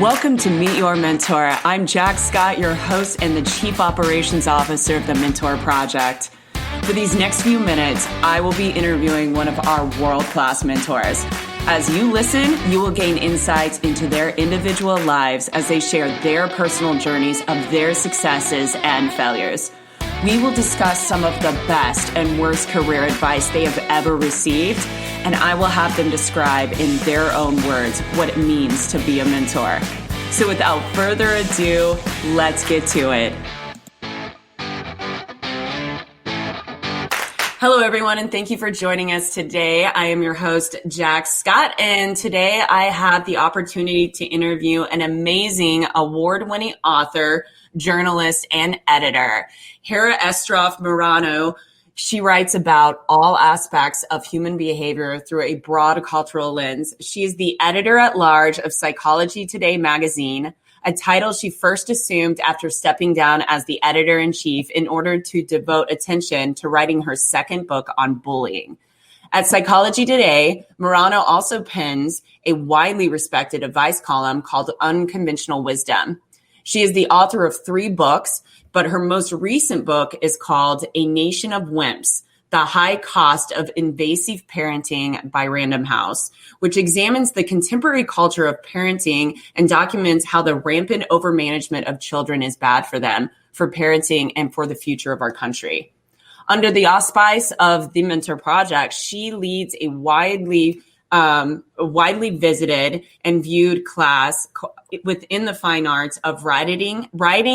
Welcome to Meet Your Mentor. I'm Jack Scott, your host and the Chief Operations Officer of the Mentor Project. For these next few minutes, I will be interviewing one of our world-class mentors. As you listen, you will gain insights into their individual lives as they share their personal journeys of their successes and failures. We will discuss some of the best and worst career advice they have ever received, and I will have them describe in their own words what it means to be a mentor. So without further ado, let's get to it. Hello, everyone, and thank you for joining us today. I am your host, Jack Scott, and today I have the opportunity to interview an amazing award-winning author, journalist, and editor, Hara Marano. She writes about all aspects of human behavior through a broad cultural lens. She is the editor-at-large of Psychology Today magazine, a title she first assumed after stepping down as the editor-in-chief in order to devote attention to writing her second book on bullying. At Psychology Today, Marano also pens a widely respected advice column called Unconventional Wisdom. She is the author of 3 books, but her most recent book is called A Nation of Wimps: The High Cost of Invasive Parenting by Random House, which examines the contemporary culture of parenting and documents how the rampant overmanagement of children is bad for them, for parenting, and for the future of our country. Under the auspice of the Mentor Project, she leads a widely visited and viewed class within the fine arts of writing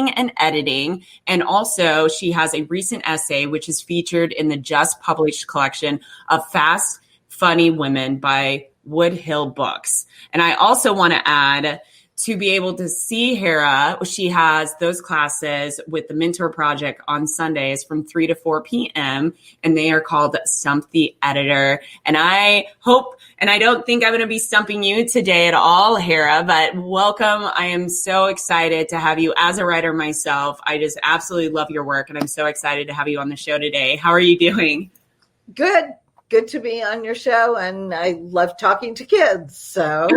and editing. And also she has a recent essay, which is featured in the just published collection of Fast, Funny Women by Woodhill Books. And I also want to add, to be able to see Hara, she has those classes with the Mentor Project on Sundays from 3 to 4 p.m. and they are called Stump the Editor. And I hope, and I don't think I'm going to be stumping you today at all, Hara, but welcome. I am so excited to have you as a writer myself. I just absolutely love your work and I'm so excited to have you on the show today. How are you doing? Good to be on your show, and I love talking to kids, so...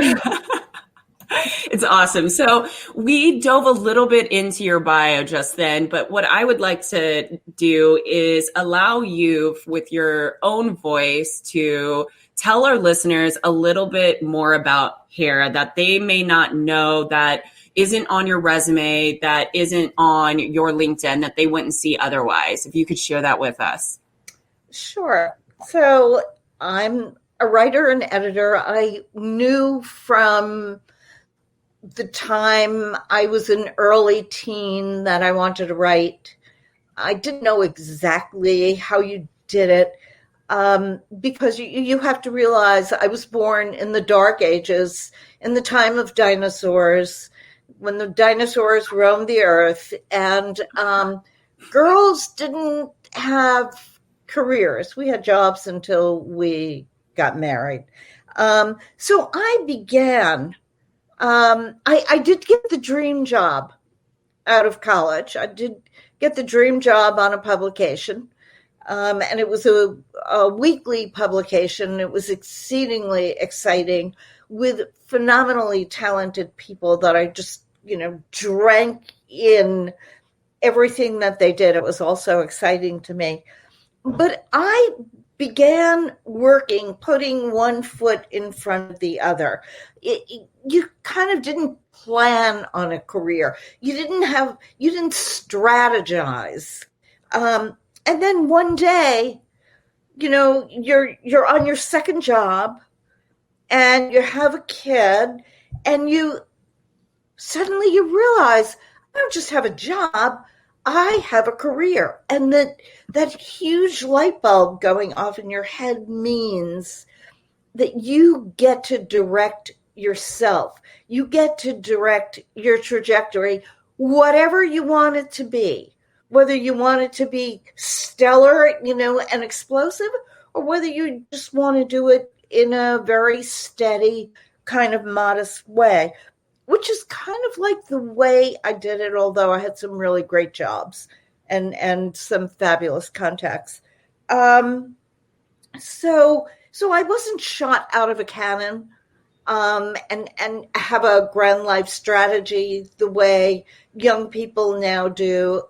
It's awesome. So we dove a little bit into your bio just then, but what I would like to do is allow you with your own voice to tell our listeners a little bit more about Hara that they may not know, that isn't on your resume, that isn't on your LinkedIn, that they wouldn't see otherwise. If you could share that with us. Sure. So I'm a writer and editor. I knew from the time I was an early teen that I wanted to write. I didn't know exactly how you did it because you have to realize I was born in the dark ages, in the time of dinosaurs, when the dinosaurs roamed the earth, and girls didn't have careers. We had jobs until we got married. So I began... I did get the dream job out of college. I did get the dream job on a publication, and it was a weekly publication. It was exceedingly exciting with phenomenally talented people that I just, drank in everything that they did. It was also exciting to me. But I began working, putting one foot in front of the other. You kind of didn't plan on a career. You didn't strategize. And then one day, you're on your second job and you have a kid and you suddenly realize, I don't just have a job, I have a career. And that huge light bulb going off in your head means that you get to direct yourself. You get to direct your trajectory, whatever you want it to be, whether you want it to be stellar, and explosive, or whether you just want to do it in a very steady, kind of modest way, which is kind of like the way I did it, although I had some really great jobs and some fabulous contacts. So I wasn't shot out of a cannon. and have a grand life strategy the way young people now do.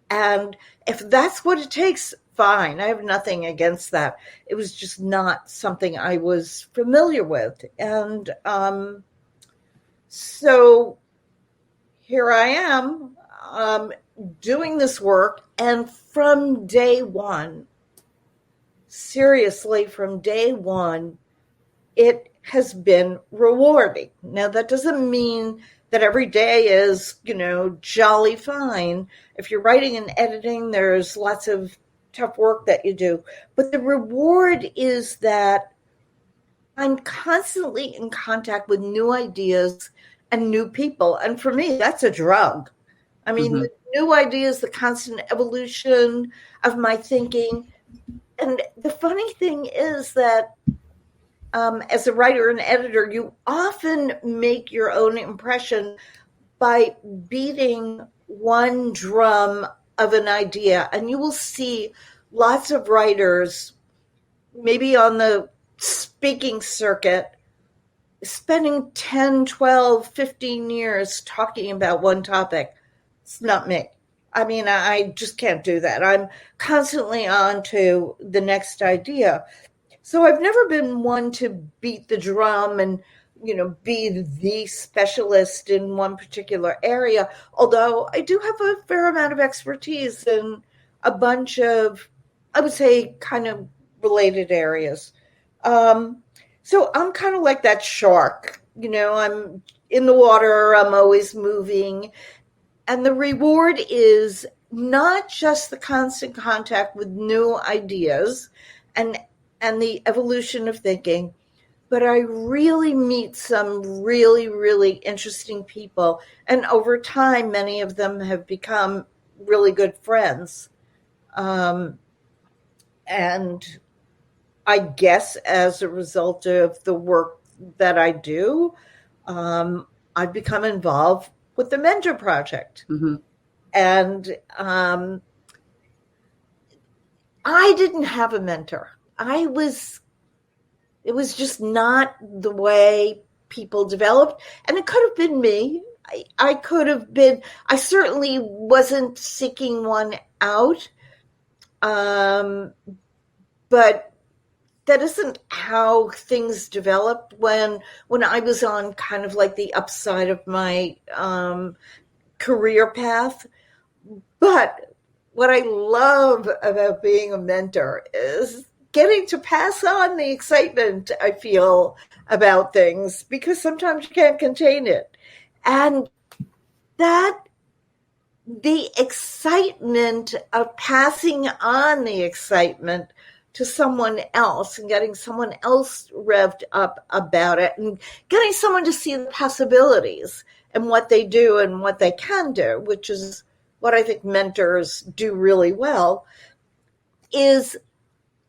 And if that's what it takes, fine. I have nothing against that. It was just not something I was familiar with. And so here I am doing this work. And from day one, seriously, from day one, it has been rewarding. Now, that doesn't mean that every day is, jolly fine. If you're writing and editing, there's lots of tough work that you do. But the reward is that I'm constantly in contact with new ideas and new people. And for me, that's a drug. I mean, the new ideas, the constant evolution of my thinking. And the funny thing is that as a writer and editor, you often make your own impression by beating one drum of an idea. And you will see lots of writers, maybe on the speaking circuit, spending 10, 12, 15 years talking about one topic. It's not me. I mean, I just can't do that. I'm constantly on to the next idea. So I've never been one to beat the drum and, be the specialist in one particular area, although I do have a fair amount of expertise in a bunch of, I would say, kind of related areas. So I'm kind of like that shark, I'm in the water, I'm always moving. And the reward is not just the constant contact with new ideas and the evolution of thinking, but I really meet some really, really interesting people. And over time, many of them have become really good friends. And I guess as a result of the work that I do, I've become involved with the Mentor Project. And I didn't have a mentor. It was just not the way people developed. And it could have been me. I certainly wasn't seeking one out. But that isn't how things developed when I was on kind of like the upside of my career path. But what I love about being a mentor is getting to pass on the excitement I feel about things, because sometimes you can't contain it. And that the excitement of passing on the excitement to someone else and getting someone else revved up about it and getting someone to see the possibilities and what they do and what they can do, which is what I think mentors do really well, is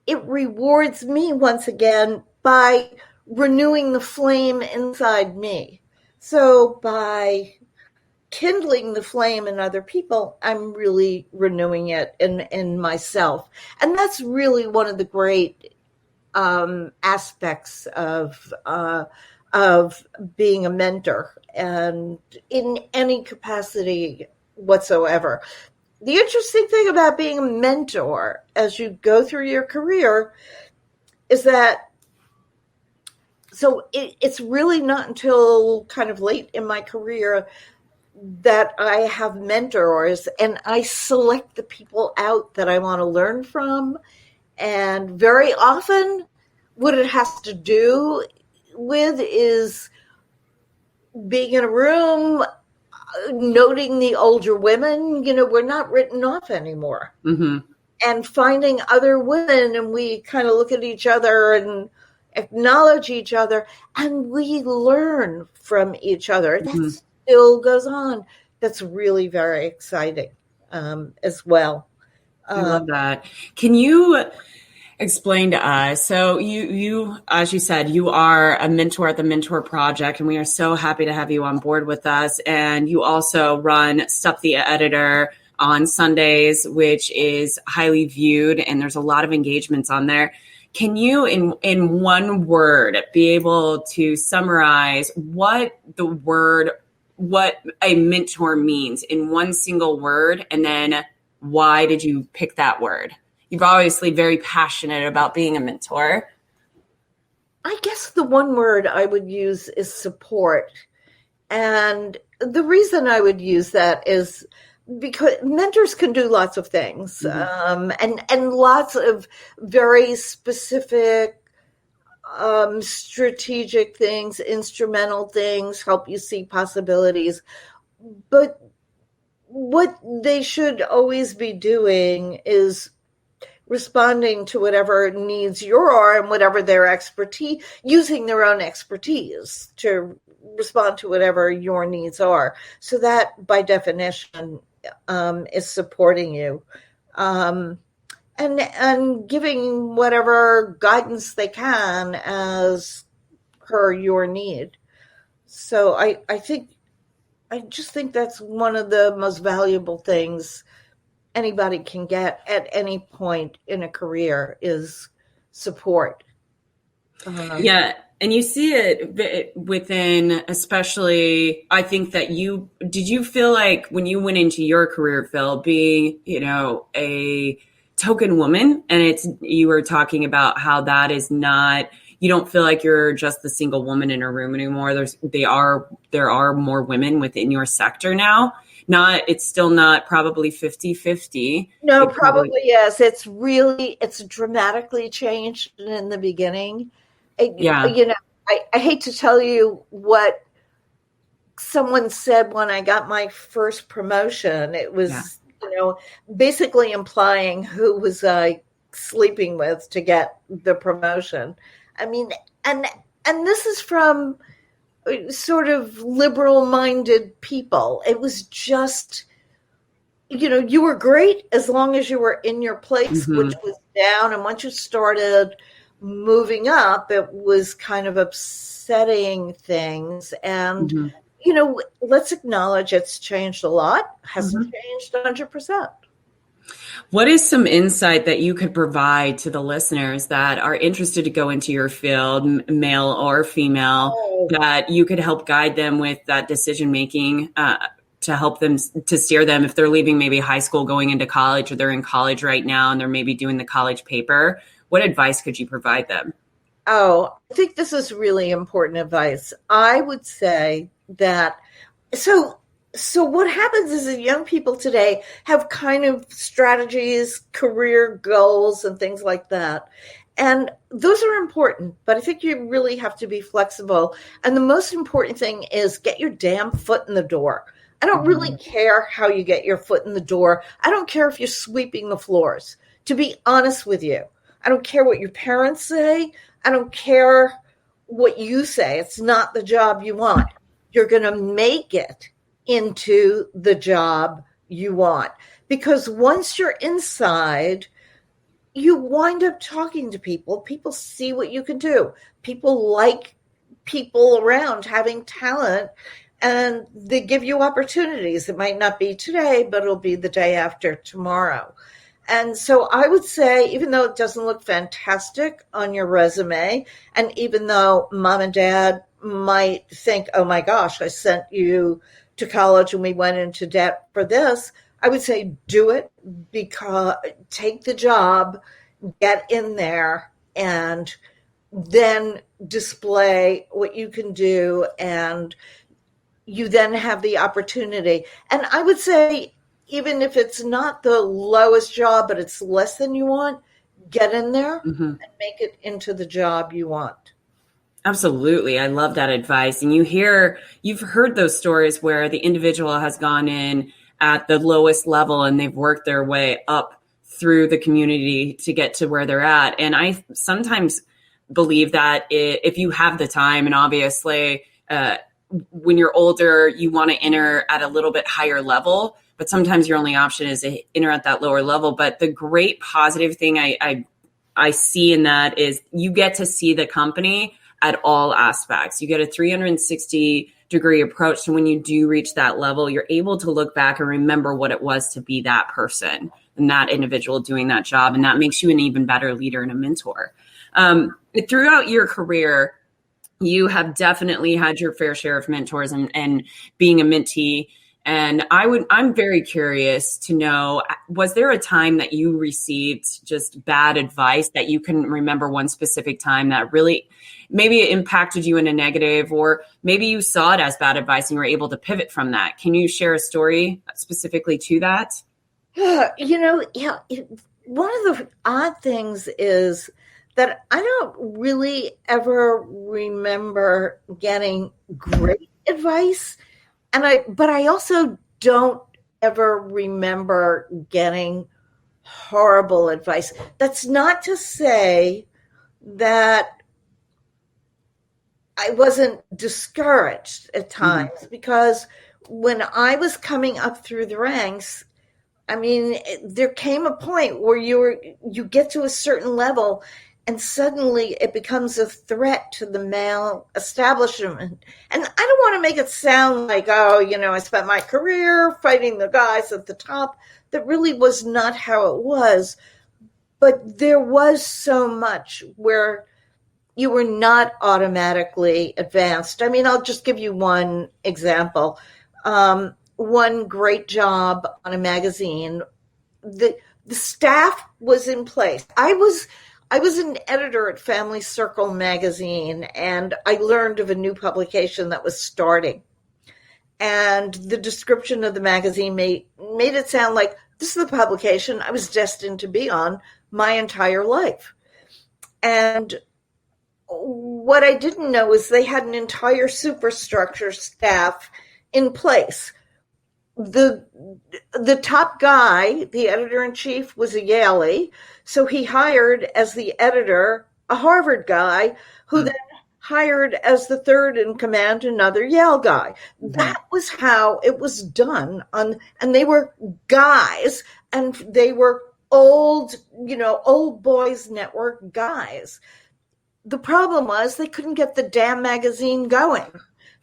it rewards me once again by renewing the flame inside me. So by kindling the flame in other people, I'm really renewing it in myself. And that's really one of the great aspects of being a mentor, and in any capacity whatsoever. The interesting thing about being a mentor as you go through your career is that, so it's really not until kind of late in my career that I have mentors, and I select the people out that I want to learn from. And very often what it has to do with is being in a room, noting the older women, we're not written off anymore. And finding other women, and we kind of look at each other and acknowledge each other, and we learn from each other. That still goes on. That's really very exciting as well. I love that. Can you explain to us? So you, as you said, you are a mentor at the Mentor Project, and we are so happy to have you on board with us. And you also run Stuff the Editor on Sundays, which is highly viewed, and there's a lot of engagements on there. Can you, in one word, be able to summarize what a mentor means in one single word, and then why did you pick that word? You're obviously very passionate about being a mentor. I guess the one word I would use is support. And the reason I would use that is because mentors can do lots of things, and lots of very specific, strategic things, instrumental things, help you see possibilities. But what they should always be doing is responding to whatever needs you are and whatever their expertise, using their own expertise to respond to whatever your needs are. So that, by definition, is supporting you, and giving whatever guidance they can as per your need. So I just think that's one of the most valuable things anybody can get at any point in a career is support. Yeah. And you see it within, especially, I think that did you feel like when you went into your career, Phil, being, a token woman, and you were talking about how that is not, you don't feel like you're just the single woman in a room anymore. There are more women within your sector now. It's still not probably 50-50. No, probably yes. It's dramatically changed in the beginning. Yeah. I hate to tell you what someone said when I got my first promotion. It was, basically implying who was I sleeping with to get the promotion. I mean, and this is from sort of liberal-minded people. It was just, you were great as long as you were in your place, which was down. And once you started moving up, it was kind of upsetting things. And, let's acknowledge it's changed a lot. Hasn't changed 100%. What is some insight that you could provide to the listeners that are interested to go into your field, male or female, that you could help guide them with that decision making to help them, to steer them if they're leaving maybe high school going into college, or they're in college right now and they're maybe doing the college paper? What advice could you provide them? Oh, I think this is really important advice. I would say that, so what happens is that young people today have kind of strategies, career goals, and things like that. And those are important, but I think you really have to be flexible. And the most important thing is get your damn foot in the door. I don't really care how you get your foot in the door. I don't care if you're sweeping the floors, to be honest with you. I don't care what your parents say. I don't care what you say. It's not the job you want. You're going to make it into the job you want. Because once you're inside, you wind up talking to people. People see what you can do. People like people around having talent, and they give you opportunities. It might not be today, but it'll be the day after tomorrow. And so I would say, even though it doesn't look fantastic on your resume, and even though mom and dad might think, oh my gosh, I sent you to college and we went into debt for this, I would say do it, because take the job, get in there, and then display what you can do, and you then have the opportunity. And I would say, even if it's not the lowest job, but it's less than you want, get in there and make it into the job you want. Absolutely. I love that advice. And you've heard those stories where the individual has gone in at the lowest level and they've worked their way up through the community to get to where they're at. And I sometimes believe that if you have the time, and obviously when you're older, you want to enter at a little bit higher level, but sometimes your only option is to enter at that lower level. But the great positive thing I see in that is you get to see the company at all aspects. You get a 360-degree approach. So when you do reach that level, you're able to look back and remember what it was to be that person and that individual doing that job. And that makes you an even better leader and a mentor. Throughout your career, you have definitely had your fair share of mentors and being a mentee. And I'm very curious to know, was there a time that you received just bad advice that you can remember one specific time that really maybe it impacted you in a negative, or maybe you saw it as bad advice and you were able to pivot from that? Can you share a story specifically to that? One of the odd things is that I don't really ever remember getting great advice. But I also don't ever remember getting horrible advice. That's not to say that I wasn't discouraged at times, because when I was coming up through the ranks, I mean, there came a point where you get to a certain level and suddenly it becomes a threat to the male establishment. And I don't want to make it sound like, I spent my career fighting the guys at the top. That really was not how it was. But there was so much where you were not automatically advanced. I mean, I'll just give you one example. One great job on a magazine. The staff was in place. I was an editor at Family Circle magazine, and I learned of a new publication that was starting. And the description of the magazine made it sound like this is the publication I was destined to be on my entire life. And what I didn't know is they had an entire superstructure staff in place. The top guy, the editor-in-chief, was a Yalie, so he hired as the editor a Harvard guy, who then hired as the third in command another Yale guy. That was how it was done. And they were guys, and they were old boys network guys. The problem was they couldn't get the damn magazine going.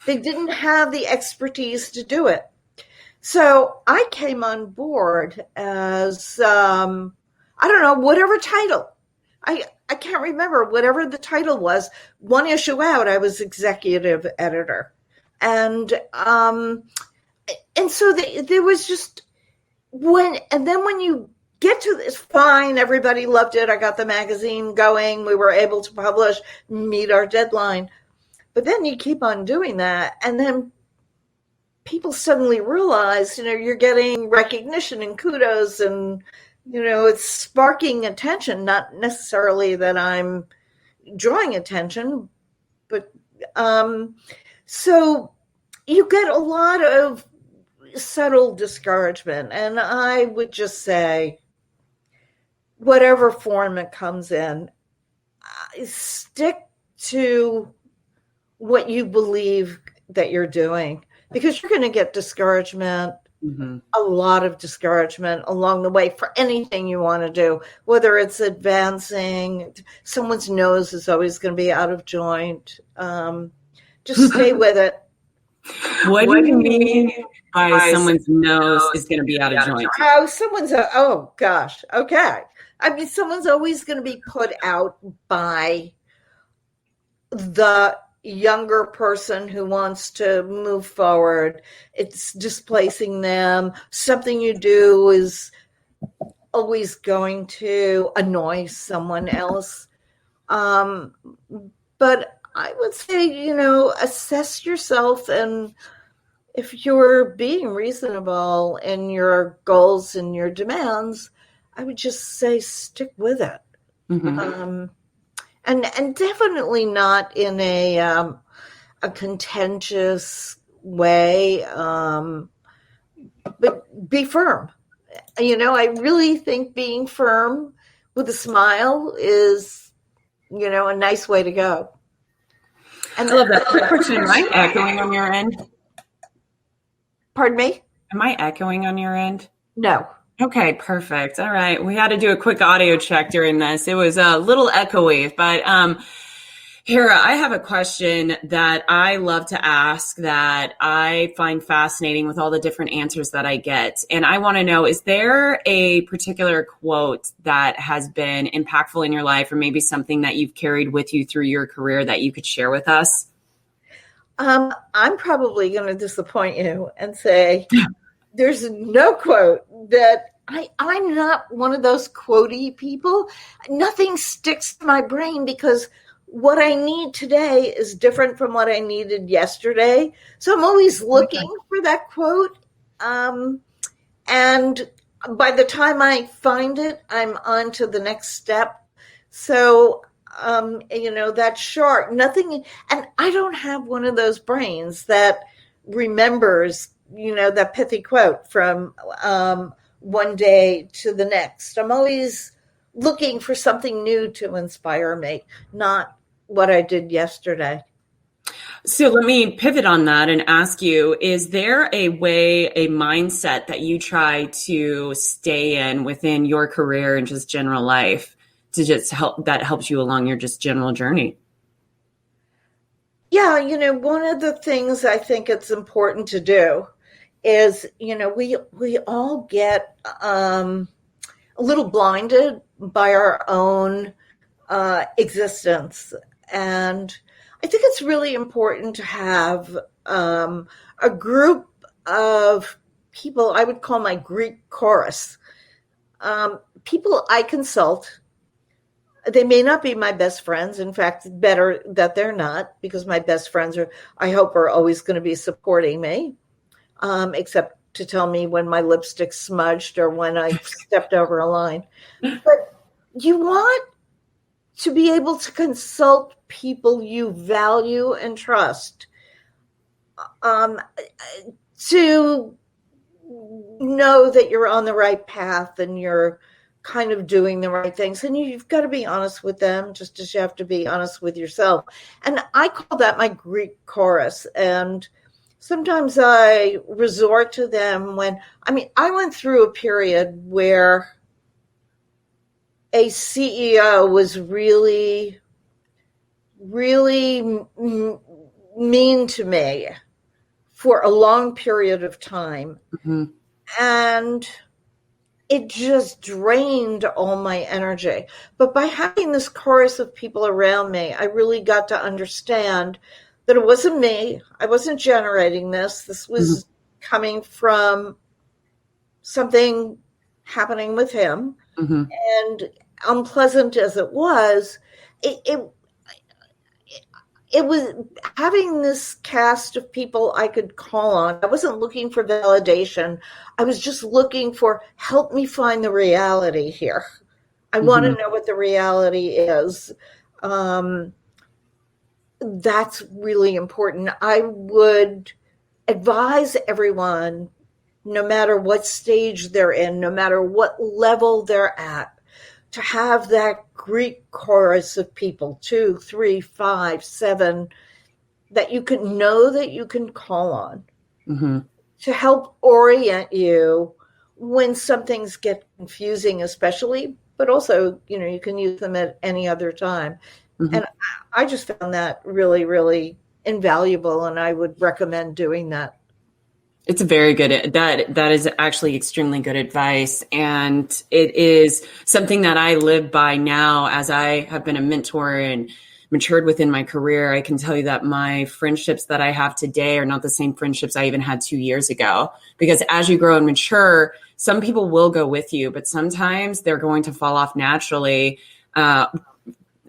They didn't have the expertise to do it. So I came on board as, whatever title. I can't remember whatever the title was. One issue out, I was executive editor. And so there was just when you get to this, fine, everybody loved it. I got the magazine going. We were able to publish, meet our deadline. But then you keep on doing that. And then people suddenly realize, you're getting recognition and kudos, and, it's sparking attention, not necessarily that I'm drawing attention, but so you get a lot of subtle discouragement. And I would just say, whatever form it comes in, stick to what you believe that you're doing. Because you're going to get discouragement, a lot of discouragement along the way for anything you want to do, whether it's advancing. Someone's nose is always going to be out of joint. Just stay with it. What do you mean by someone's nose is going to be out of joint? Oh, gosh. Okay. I mean, someone's always going to be put out by the younger person who wants to move forward. It's displacing them. Something you do is always going to annoy someone else. But I would say, assess yourself, and if you're being reasonable in your goals and your demands, I would just say stick with it. And definitely not in a contentious way, but be firm. I really think being firm with a smile is, a nice way to go. And I love that. Question, am I echoing on your end? Pardon me? Am I echoing on your end? No. Okay, perfect. All right. We had to do a quick audio check during this. It was a little echoey, but Hara, I have a question that I love to ask that I find fascinating with all the different answers that I get. And I want to know, is there a particular quote that has been impactful in your life, or maybe something that you've carried with you through your career that you could share with us? I'm probably going to disappoint you and say there's no quote that I'm not one of those quotey people. Nothing sticks to my brain because what I need today is different from what I needed yesterday. So I'm always looking for that quote. And by the time I find it, I'm on to the next step. So, that's short. Nothing, and I don't have one of those brains that remembers, that pithy quote from one day to the next. I'm always looking for something new to inspire me, not what I did yesterday. So let me pivot on that and ask you, is there a way, a mindset that you try to stay in within your career and just general life to just help, that helps you along your just general journey? Yeah, one of the things I think it's important to do is, we all get a little blinded by our own existence. And I think it's really important to have a group of people, I would call my Greek chorus, people I consult. They may not be my best friends. In fact, better that they're not, because my best friends I hope, are always going to be supporting me, except to tell me when my lipstick's smudged or when I stepped over a line. But you want to be able to consult people you value and trust, to know that you're on the right path and you're kind of doing the right things. And you've got to be honest with them, just as you have to be honest with yourself. And I call that my Greek chorus. And sometimes I resort to them I went through a period where a CEO was really, really mean to me for a long period of time. Mm-hmm. And it just drained all my energy. But by having this chorus of people around me, I really got to understand that it wasn't me. I wasn't generating this. This was coming from something happening with him. Mm-hmm. And unpleasant as it was, it was having this cast of people I could call on. I wasn't looking for validation. I was just looking for, help me find the reality here. I want to know what the reality is. That's really important. I would advise everyone, no matter what stage they're in, no matter what level they're at, to have that Greek chorus of people, 2, 3, 5, 7, that you can know that you can call on to help orient you when some things get confusing, especially, but also, you can use them at any other time. And I just found that really, really invaluable, and I would recommend doing that. It's a very good, that is actually extremely good advice. And it is something that I live by now as I have been a mentor and matured within my career. I can tell you that my friendships that I have today are not the same friendships I even had 2 years ago, because as you grow and mature, some people will go with you, but sometimes they're going to fall off naturally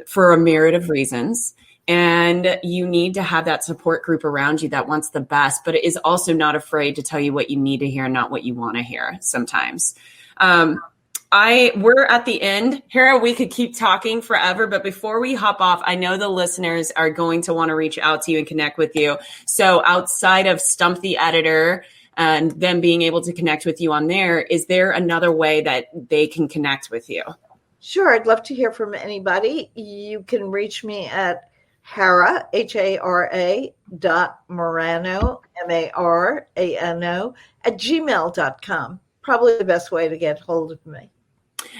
for a myriad of reasons. And you need to have that support group around you that wants the best, but it is also not afraid to tell you what you need to hear, not what you want to hear sometimes. We're at the end. Hara, we could keep talking forever, but before we hop off, I know the listeners are going to want to reach out to you and connect with you. So outside of Stump the Editor and them being able to connect with you on there, is there another way that they can connect with you? Sure. I'd love to hear from anybody. You can reach me at Hara, Hara .Marano, Marano, @gmail.com. Probably the best way to get hold of me.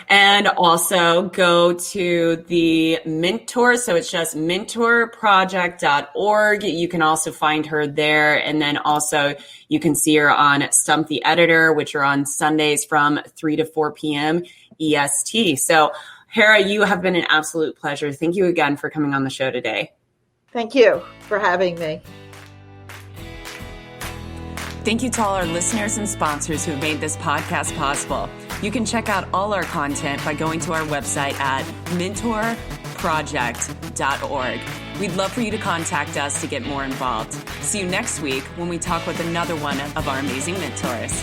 And also go to the Mentor. So it's just mentorproject.org. You can also find her there. And then also you can see her on Stump the Editor, which are on Sundays from 3 to 4 p.m. EST. So Hara, you have been an absolute pleasure. Thank you again for coming on the show today. Thank you for having me. Thank you to all our listeners and sponsors who have made this podcast possible. You can check out all our content by going to our website at mentorproject.org. We'd love for you to contact us to get more involved. See you next week when we talk with another one of our amazing mentors.